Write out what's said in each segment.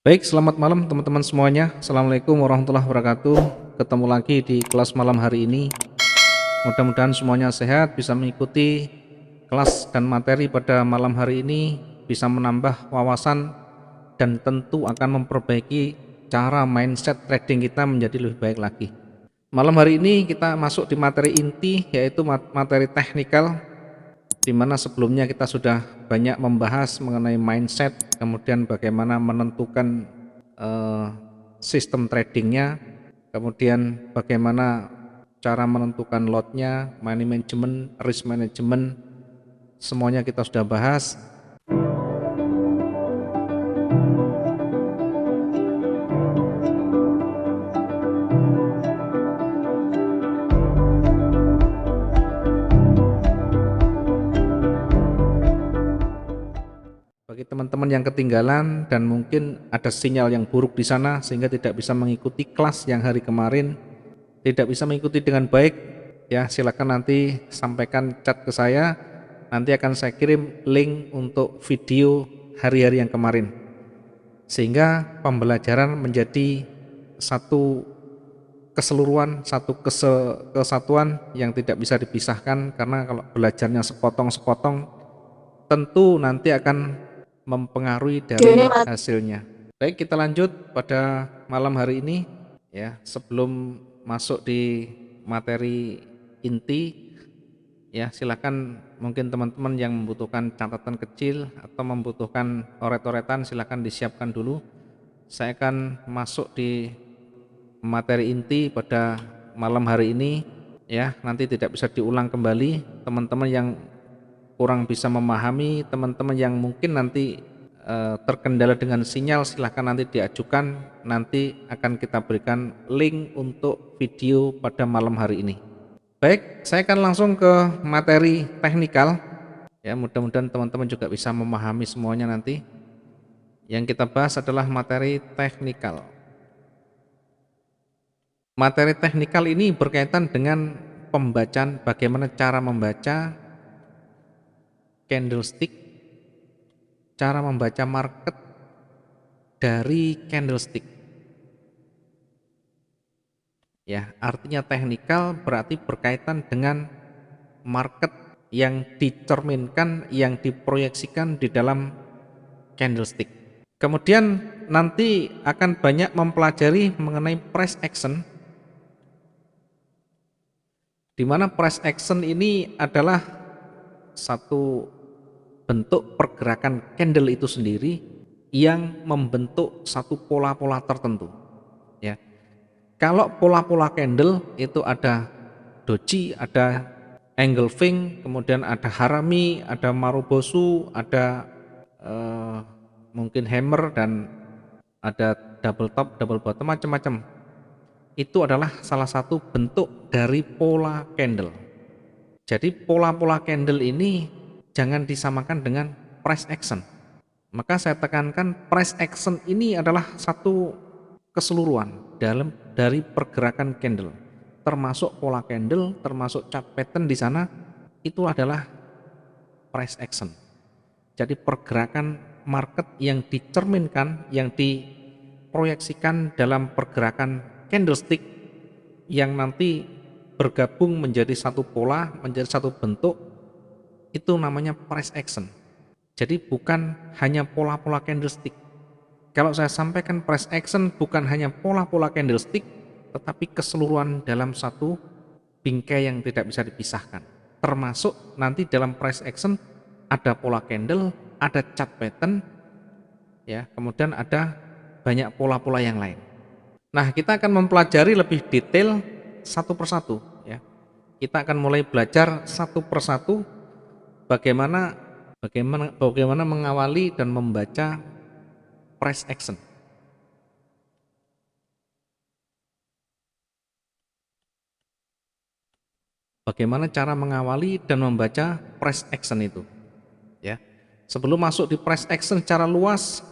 Baik, selamat malam teman-teman semuanya. Assalamualaikum warahmatullahi wabarakatuh. Ketemu lagi di kelas malam hari ini. Mudah-mudahan semuanya sehat, bisa mengikuti kelas dan materi pada malam hari ini, bisa menambah wawasan dan tentu akan memperbaiki cara mindset trading kita menjadi lebih baik lagi. Malam hari ini kita masuk di materi inti, yaitu materi teknikal, di mana sebelumnya kita sudah banyak membahas mengenai mindset, kemudian bagaimana menentukan eh, sistem tradingnya, kemudian bagaimana cara menentukan lotnya, money management, risk management, semuanya kita sudah bahas. Bagi teman-teman yang ketinggalan dan mungkin ada sinyal yang buruk di sana sehingga tidak bisa mengikuti kelas yang hari kemarin, tidak bisa mengikuti dengan baik, ya silakan nanti sampaikan chat ke saya, nanti akan saya kirim link untuk video hari-hari yang kemarin, sehingga pembelajaran menjadi satu keseluruhan, satu kesatuan yang tidak bisa dipisahkan, karena kalau belajarnya sepotong-sepotong tentu nanti akan mempengaruhi dari hasilnya. Baik, kita lanjut pada malam hari ini ya. Sebelum masuk di materi inti ya, silakan mungkin teman-teman yang membutuhkan catatan kecil atau membutuhkan oret-oretan silakan disiapkan dulu. Saya akan masuk di materi inti pada malam hari ini ya. Nanti tidak bisa diulang kembali. Teman-teman yang kurang bisa memahami, teman-teman yang mungkin nanti terkendala dengan sinyal, silahkan nanti diajukan, nanti akan kita berikan link untuk video pada malam hari ini. Baik, saya akan langsung ke materi teknikal ya, mudah-mudahan teman-teman juga bisa memahami semuanya nanti. Yang kita bahas adalah materi teknikal. Materi teknikal ini berkaitan dengan pembacaan, bagaimana cara membaca candlestick, cara membaca market dari candlestick. Ya, artinya teknikal berarti berkaitan dengan market yang dicerminkan, yang diproyeksikan di dalam candlestick. Kemudian nanti akan banyak mempelajari mengenai price action, di mana price action ini adalah satu bentuk pergerakan candle itu sendiri yang membentuk satu pola-pola tertentu. Ya, kalau pola-pola candle itu ada doji, ada engulfing, kemudian ada harami, ada marubosu, ada mungkin hammer, dan ada double top, double bottom, macam-macam. Itu adalah salah satu bentuk dari pola candle. Jadi pola-pola candle ini jangan disamakan dengan price action. Maka saya tekankan price action ini adalah satu keseluruhan dari pergerakan candle, termasuk pola candle, termasuk chart pattern di sana, itu adalah price action. Jadi pergerakan market yang dicerminkan, yang diproyeksikan dalam pergerakan candlestick yang nanti bergabung menjadi satu pola, menjadi satu bentuk, itu namanya price action. Jadi bukan hanya pola-pola candlestick. Kalau saya sampaikan price action bukan hanya pola-pola candlestick, tetapi keseluruhan dalam satu bingkai yang tidak bisa dipisahkan. Termasuk nanti dalam price action ada pola candle, ada chart pattern, ya, kemudian ada banyak pola-pola yang lain. Nah, kita akan mempelajari lebih detail satu persatu, ya. Kita akan mulai belajar satu persatu bagaimana mengawali dan membaca price action. Bagaimana cara mengawali dan membaca price action itu, ya. Sebelum masuk di price action secara luas,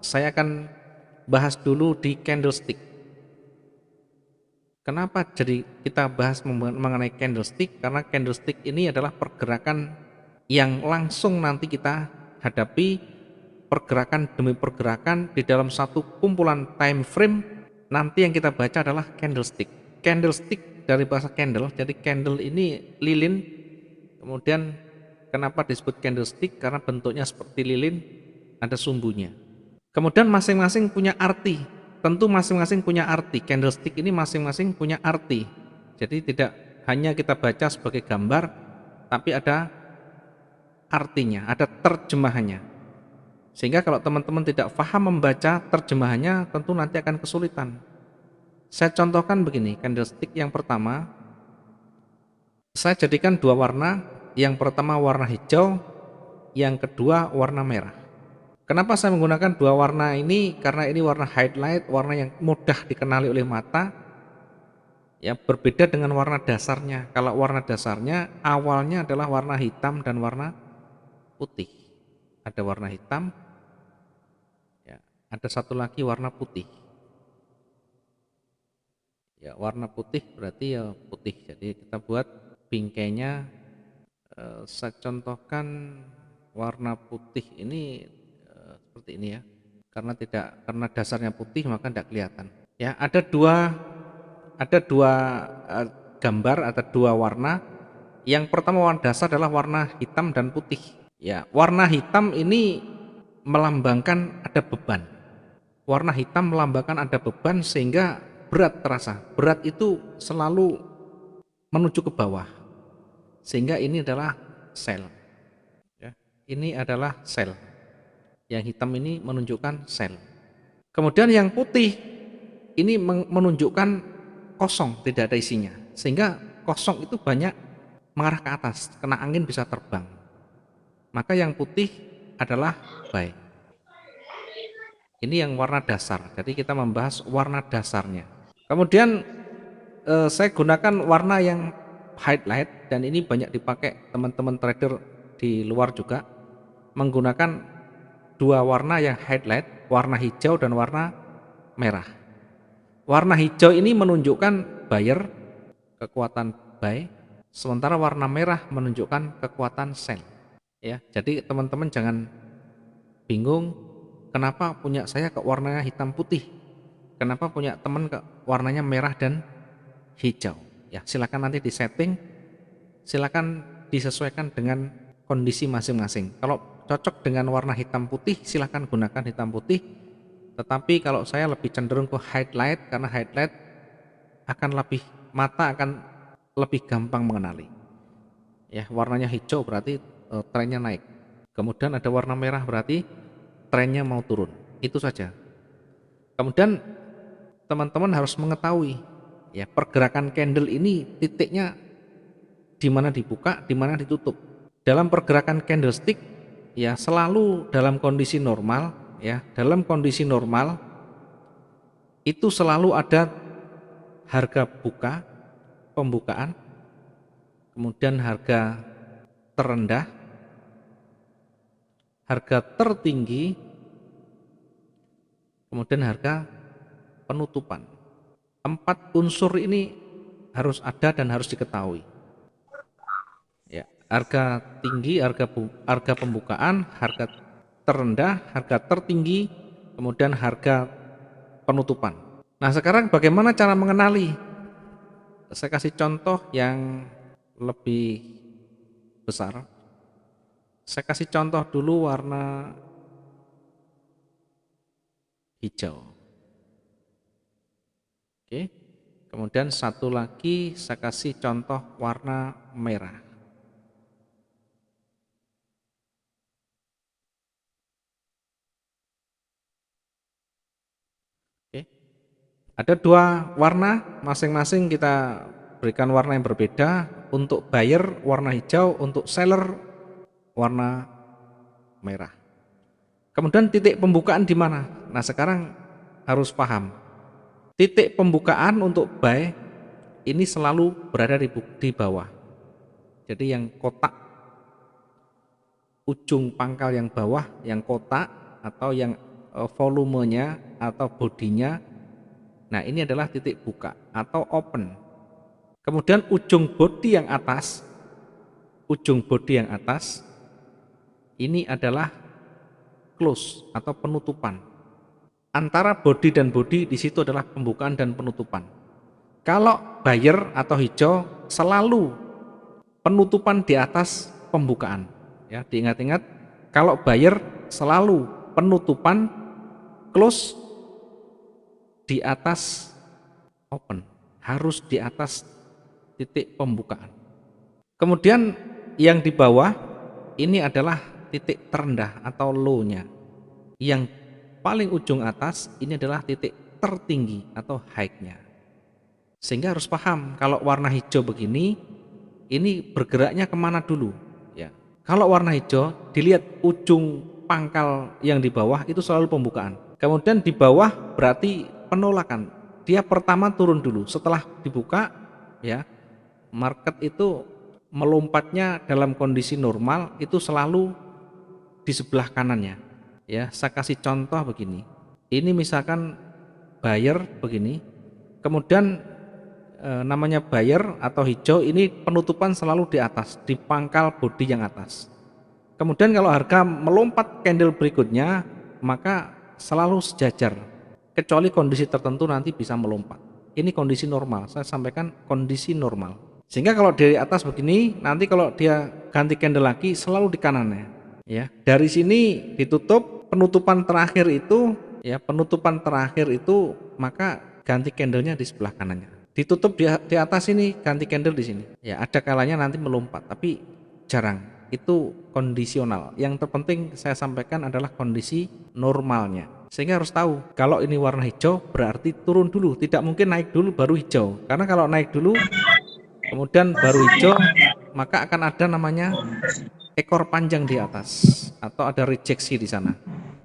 saya akan bahas dulu di candlestick. Kenapa jadi kita bahas mengenai candlestick? Karena candlestick ini adalah pergerakan yang langsung nanti kita hadapi pergerakan demi pergerakan di dalam satu kumpulan time frame, nanti yang kita baca adalah candlestick. Candlestick dari bahasa candle, jadi candle ini lilin, kemudian kenapa disebut candlestick? Karena bentuknya seperti lilin, ada sumbunya. Kemudian masing-masing punya arti, tentu masing-masing punya arti. Candlestick ini masing-masing punya arti, jadi tidak hanya kita baca sebagai gambar, tapi ada artinya, ada terjemahannya. Sehingga kalau teman-teman tidak paham membaca terjemahannya, tentu nanti akan kesulitan. Saya contohkan begini, candlestick yang pertama, saya jadikan dua warna, yang pertama warna hijau, yang kedua warna merah. Kenapa saya menggunakan dua warna ini? Karena ini warna highlight, warna yang mudah dikenali oleh mata, ya berbeda dengan warna dasarnya. Kalau warna dasarnya awalnya adalah warna hitam dan warna putih. Ada warna hitam, ya, ada satu lagi warna putih. Ya, warna putih berarti ya putih. Jadi kita buat bingkainya, saya contohkan warna putih ini seperti ini ya. Karena dasarnya putih maka tidak kelihatan. Ya, ada dua gambar, ada dua warna. Yang pertama warna dasar adalah warna hitam dan putih. Ya, warna hitam ini melambangkan ada beban. Warna hitam melambangkan ada beban sehingga berat terasa. Berat itu selalu menuju ke bawah. Sehingga ini adalah sell. Ya, ini adalah sell. Yang hitam ini menunjukkan sell. Kemudian yang putih ini menunjukkan kosong, tidak ada isinya. Sehingga kosong itu banyak mengarah ke atas, kena angin bisa terbang. Maka yang putih adalah buy. Ini yang warna dasar. Jadi kita membahas warna dasarnya. Kemudian saya gunakan warna yang highlight, dan ini banyak dipakai teman-teman trader di luar juga, menggunakan dua warna yang highlight, warna hijau dan warna merah. Warna hijau ini menunjukkan buyer, kekuatan buy, sementara warna merah menunjukkan kekuatan sell. Ya, jadi teman-teman jangan bingung kenapa punya saya kok warnanya hitam putih, kenapa punya teman kok warnanya merah dan hijau. Ya, silakan nanti disetting, silakan disesuaikan dengan kondisi masing-masing. Kalau cocok dengan warna hitam putih, silakan gunakan hitam putih. Tetapi kalau saya lebih cenderung ke highlight, karena highlight mata akan lebih gampang mengenali. Ya, warnanya hijau berarti trennya naik. Kemudian ada warna merah berarti trennya mau turun. Itu saja. Kemudian teman-teman harus mengetahui ya, pergerakan candle ini titiknya di mana dibuka, di mana ditutup. Dalam pergerakan candlestick ya selalu dalam kondisi normal, ya, dalam kondisi normal itu selalu ada harga buka, pembukaan, kemudian harga terendah, harga tertinggi, kemudian harga penutupan. 4 unsur ini harus ada dan harus diketahui. Ya, harga tinggi, harga pembukaan, harga terendah, harga tertinggi, kemudian harga penutupan. Nah, sekarang bagaimana cara mengenali? Saya kasih contoh yang lebih besar. Saya kasih contoh dulu warna hijau. Oke. Kemudian satu lagi saya kasih contoh warna merah. Oke. Ada dua warna, masing-masing kita berikan warna yang berbeda. Untuk buyer warna hijau, untuk seller warna merah. Kemudian titik pembukaan di mana? Nah, sekarang harus paham. Titik pembukaan untuk buy ini selalu berada di bawah. Jadi yang kotak, ujung pangkal yang bawah, yang kotak atau yang volumenya atau bodinya, nah ini adalah titik buka atau open. Kemudian ujung bodi yang atas ini adalah close atau penutupan. Antara body dan body di situ adalah pembukaan dan penutupan. Kalau buyer atau hijau selalu penutupan di atas pembukaan. Ya, diingat-ingat kalau buyer selalu penutupan close di atas open, harus di atas titik pembukaan. Kemudian yang di bawah ini adalah titik terendah atau low-nya. Yang paling ujung atas ini adalah titik tertinggi atau high-nya. Sehingga harus paham kalau warna hijau begini, ini bergeraknya kemana dulu. Ya. Kalau warna hijau, dilihat ujung pangkal yang di bawah itu selalu pembukaan. Kemudian di bawah berarti penolakan. Dia pertama turun dulu, setelah dibuka, ya market itu melompatnya dalam kondisi normal itu selalu di sebelah kanannya. Ya, saya kasih contoh begini. Ini misalkan buyer begini, kemudian namanya buyer atau hijau ini penutupan selalu di atas, di pangkal body yang atas. Kemudian kalau harga melompat candle berikutnya, maka selalu sejajar, kecuali kondisi tertentu nanti bisa melompat. Ini kondisi normal, saya sampaikan kondisi normal. Sehingga kalau dari atas begini, nanti kalau dia ganti candle lagi selalu di kanannya. Ya, dari sini ditutup. Penutupan terakhir itu, ya penutupan terakhir itu, maka ganti candlenya di sebelah kanannya. Ditutup di atas ini, ganti candle di sini. Ya ada kalanya nanti melompat, tapi jarang. Itu kondisional. Yang terpenting saya sampaikan adalah kondisi normalnya. Sehingga harus tahu kalau ini warna hijau berarti turun dulu. Tidak mungkin naik dulu baru hijau. Karena kalau naik dulu kemudian baru hijau, maka akan ada namanya ekor panjang di atas atau ada rejeksi di sana.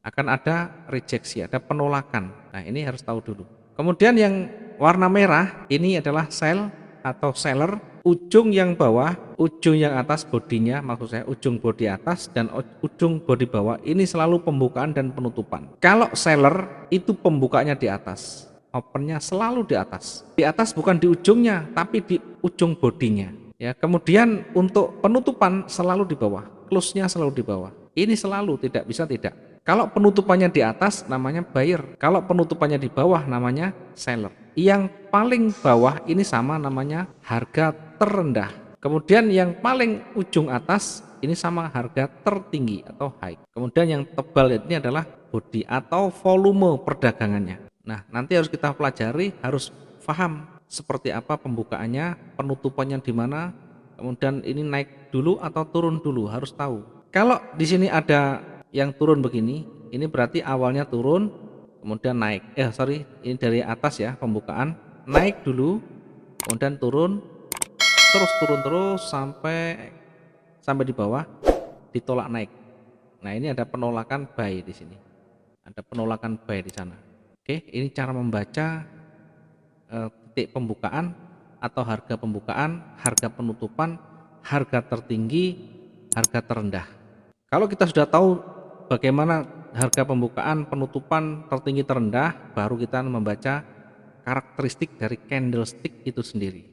Akan ada rejeksi, ada penolakan. Nah, ini harus tahu dulu. Kemudian yang warna merah ini adalah sell atau seller. Ujung yang bawah, ujung yang atas bodinya, maksud saya ujung bodi atas dan ujung bodi bawah ini selalu pembukaan dan penutupan. Kalau seller itu pembukanya di atas, opennya selalu di atas. Di atas bukan di ujungnya, tapi di ujung bodinya. Ya, kemudian untuk penutupan selalu di bawah, close-nya selalu di bawah. Ini selalu, tidak bisa tidak. Kalau penutupannya di atas namanya buyer, kalau penutupannya di bawah namanya seller. Yang paling bawah ini sama namanya harga terendah. Kemudian yang paling ujung atas ini sama harga tertinggi atau high. Kemudian yang tebal ini adalah body atau volume perdagangannya. Nah, nanti harus kita pelajari, harus paham seperti apa pembukaannya, penutupannya di mana, kemudian ini naik dulu atau turun dulu, harus tahu. Kalau di sini ada yang turun begini, ini berarti awalnya turun, kemudian naik. Ini dari atas ya, pembukaan, naik dulu, kemudian turun terus sampai di bawah, ditolak naik. Nah, ini ada penolakan buy di sini. Ada penolakan buy di sana. Oke, ini cara membaca titik pembukaan atau harga pembukaan, harga penutupan, harga tertinggi, harga terendah. Kalau kita sudah tahu bagaimana harga pembukaan, penutupan, tertinggi, terendah, baru kita membaca karakteristik dari candlestick itu sendiri.